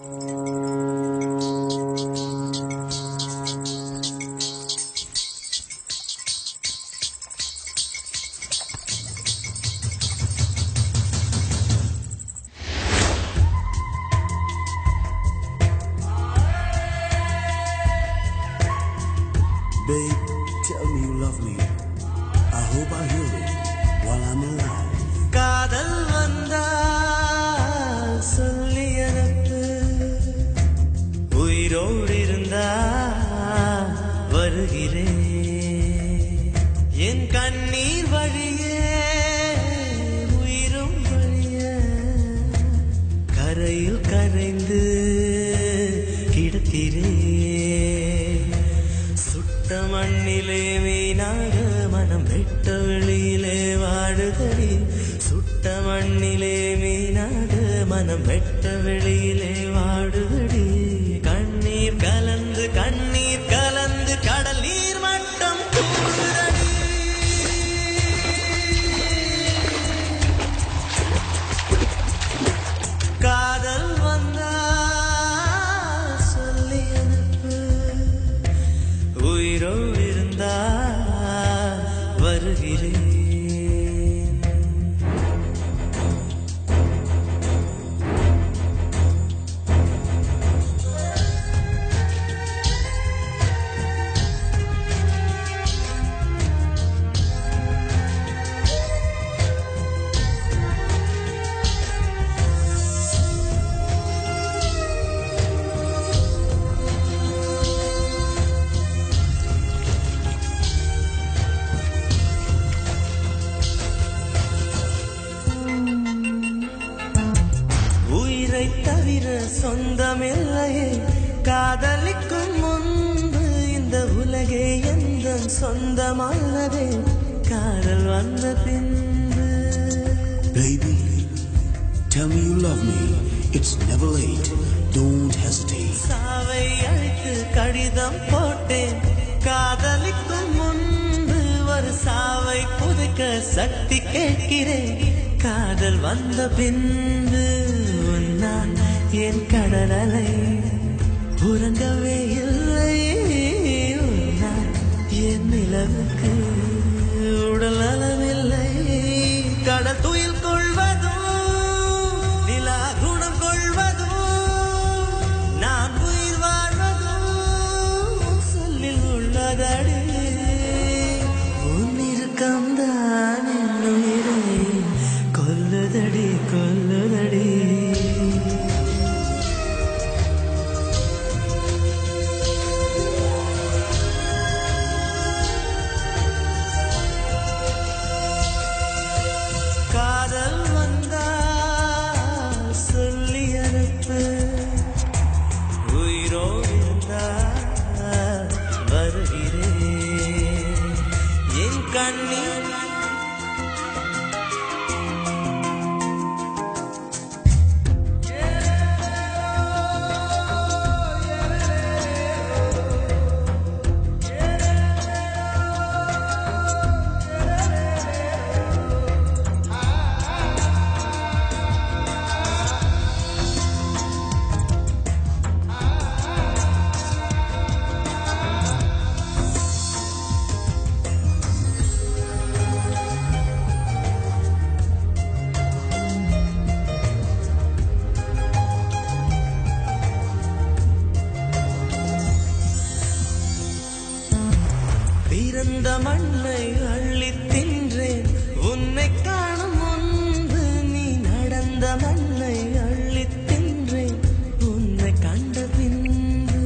Babe, tell me you love me. I hope I hear it while I'm alive. காதல் வந்தால் சொல்லி எனக்கு உயிரோடு இருந்தா வருகிறேன். என் கண்ணீர் வழியே உயிரும் வழிய கரையில் கரைந்து கிடக்கிறேன். சுட்ட மண்ணிலே மீனாக மனம் வெட்ட வெளியிலே வாடுதடி. சுட்ட மண்ணிலே மீனாக மனம் வெட்ட வெளியிலே வாடுதடி. கண்ணீர் கலந்து கண்ணீர் கலந்து கடல் நீர் மட்டம் கூடுதடி. காதல் வந்தா சொல்லி அனுப்பு உயிரோடு இருந்தா வருகிறேன். உயிரை தவிர சொந்தமில்லையே காதலிக்கும் முன்பு இந்த உலகே எந்த சொந்தமானதே காதல் வந்த பின்பு. Baby, tell me you love me. It's never late. Don't hesitate. சாவை அழைத்து கடிதம் போட்டேன். காதலிக்கும் முன்பு ஒரு சாவை புதைக்க சக்தி கேட்கிறேன். காதல் வந்த பின்பு உன்னால் என் கடல் அலை உறங்கவே இல்லை. உன்னால் என் நிலவுக்கு உடல் நலமில்லை. கடல் துயில் கொள்வதும் நிலா குணம் கொள்வதும் நான் உயிர் வாழ்வதும் சொல்லில் உள்ளதடி. உன்னிருக்கம்தான் என் உயிரை கொல்லுதடி கொல்லுதடி. காதல் வந்தா சொல்லி அனுப்பு உயிரோடு இருந்தா வருகிறேன். என் கண்ணீர் பிறந்த மண்ணை அள்ளித் தின்றேன். உன்னை காணும் முன்பு நீ நடந்த மண்ணை அள்ளித் தின்றேன். உன்னை கண்ட பின்பு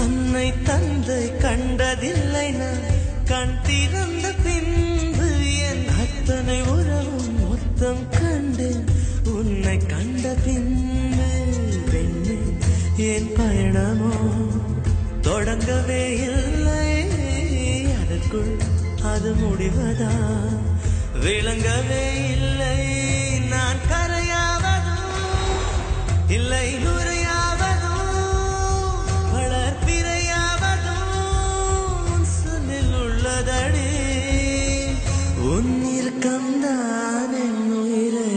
அன்னை தந்தை கண்டதில்லை நான். கண் திறந்த பின்பு என் அத்தனை உறவும் மொத்தம் கண்டேன். உன்னை கண்ட பின்பு பெண்ணே என் பயணமோ தொடங்கவே இல்லை. அதற்குள் அது முடிவதா விளங்கவே இல்லை. நான் கரையாவதும் இல்லை நுரையாவதும் வளர்ப்பிரையாவதும் சொல்லில் உள்ளதடி. உன் இறுக்கம்தான் என் உயிரை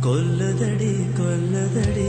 கொல்லுதடி கொல்லுதடி